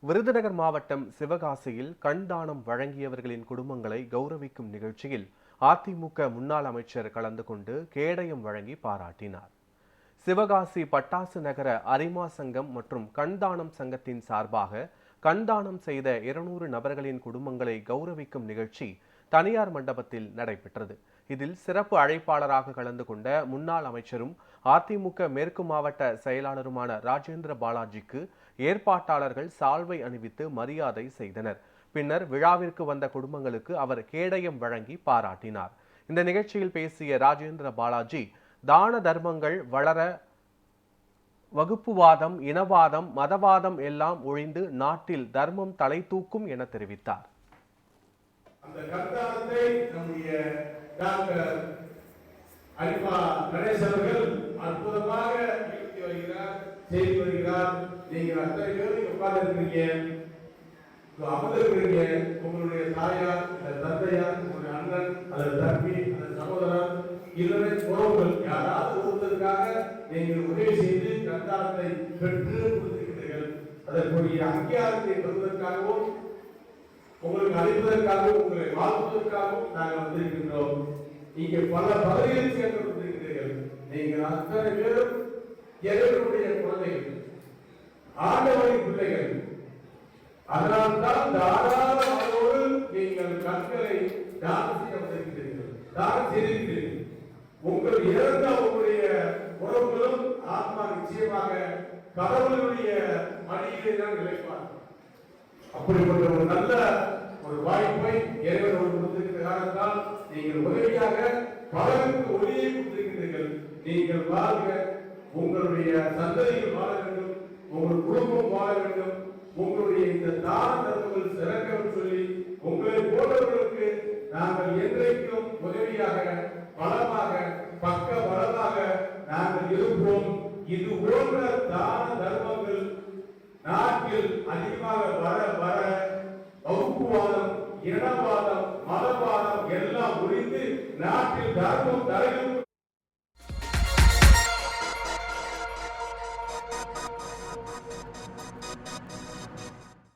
விருதுநகர் மாவட்டம் சிவகாசியில் கண் தானம் வழங்கியவர்களின் குடும்பங்களை கௌரவிக்கும் நிகழ்ச்சியில் அதிமுக முன்னாள் அமைச்சர் கலந்து கொண்டு கேடயம் வழங்கி பாராட்டினார். சிவகாசி பட்டாசு நகர அரிமா சங்கம் மற்றும் கண்தானம் சங்கத்தின் சார்பாக கண்தானம் செய்த 200 நபர்களின் குடும்பங்களை கௌரவிக்கும் நிகழ்ச்சி தனியார் மண்டபத்தில் நடைபெற்றது. இதில் சிறப்பு அழைப்பாளராக கலந்து கொண்ட முன்னாள் அமைச்சரும் அதிமுக மேற்கு மாவட்ட செயலாளருமான ராஜேந்திர பாலாஜிக்கு ஏற்பாட்டாளர்கள் சால்வை அணிவித்து மரியாதை செய்தனர். பின்னர் விழாவிற்கு வந்த குடும்பங்களுக்கு அவர் கேடயம் வழங்கி பாராட்டினார். இந்த நிகழ்ச்சியில் பேசிய ராஜேந்திர பாலாஜி, தான தர்மங்கள் வளர வகுப்புவாதம், இனவாதம், மதவாதம் எல்லாம் ஒழிந்து நாட்டில் தர்மம் தலை தூக்கும் என தெரிவித்தார். அந்த கர்த்தானத்தை நம்முடைய டாக்டர் அரிமா கணேஷ் அவர்கள் அற்புதமாக நிகழ்த்தி வருகிறார், செய்து வருகிறார். நீங்கள் அத்தனை பேரும் உட்கார்ந்திருக்கிறீங்க, அமர்ந்திருக்கிறீங்க. உங்களுடைய தாயார், தந்தையார், உங்களுடைய அண்ணன் அல்லது தம்பி அல்லது சகோதரர், இதுவரை உறவுகள் யாராவது ஒருத்தருக்காக நீங்கள் உதவி செய்து கர்த்தானத்தை பெற்று கொடுத்திருக்கிறீர்கள். அதற்குரிய அங்கீகாரத்தை பெறுவதற்காகவும் உங்களுக்கு அளிப்பதற்காகவும் உங்களை வாழ்வதற்காகவும் நாங்கள் வந்திருக்கின்றோம். இங்கே பல பதவிகளில் சேர்ந்து கொண்டிருக்கிறீர்கள். நீங்கள் அத்தனை பேரும் இறைவனுடைய குழந்தைகள், ஆண்டவரின் பிள்ளைகள். அதனால்தான் தாராள மனதோடு நீங்கள் கண்களை தானம் செய்ய வந்திருக்கிறீர்கள், தானம் செய்திருக்கிறீர்கள். உங்கள் இறந்த உங்களுடைய உறவுகளும் ஆத்மா நிச்சயமாக கடவுளுடைய மடியிலே தான் நிலைப்பார். அப்படிப்பட்ட ஒரு நல்ல ஒரு வாய்ப்பை இறைவன் கொடுத்திருக்கிற காரணத்தால் நீங்கள் உதவியாக பலருக்கு ஒளியை கொடுத்திருக்கிறீர்கள். நீங்கள் வாழ்க, உங்களுடைய சந்ததிகள் வாழ வேண்டும், உங்கள் குடும்பம் வாழ வேண்டும், உங்களுடைய இந்த தான தர்மங்கள் சிறக்க சொல்லி உங்களை போன்றவர்களுக்கு நாங்கள் என்றைக்கும் உதவியாக, பலமாக, பக்க பலமாக நாங்கள் இருப்போம். இது போன்ற தான தர்மங்கள் நாட்டில் அதிகமாக வர வர வகுப்புவாதம், இனவாதம், மதவாதம் எல்லாம் ஒழிந்து நாட்டில் தர்மம் தலையும்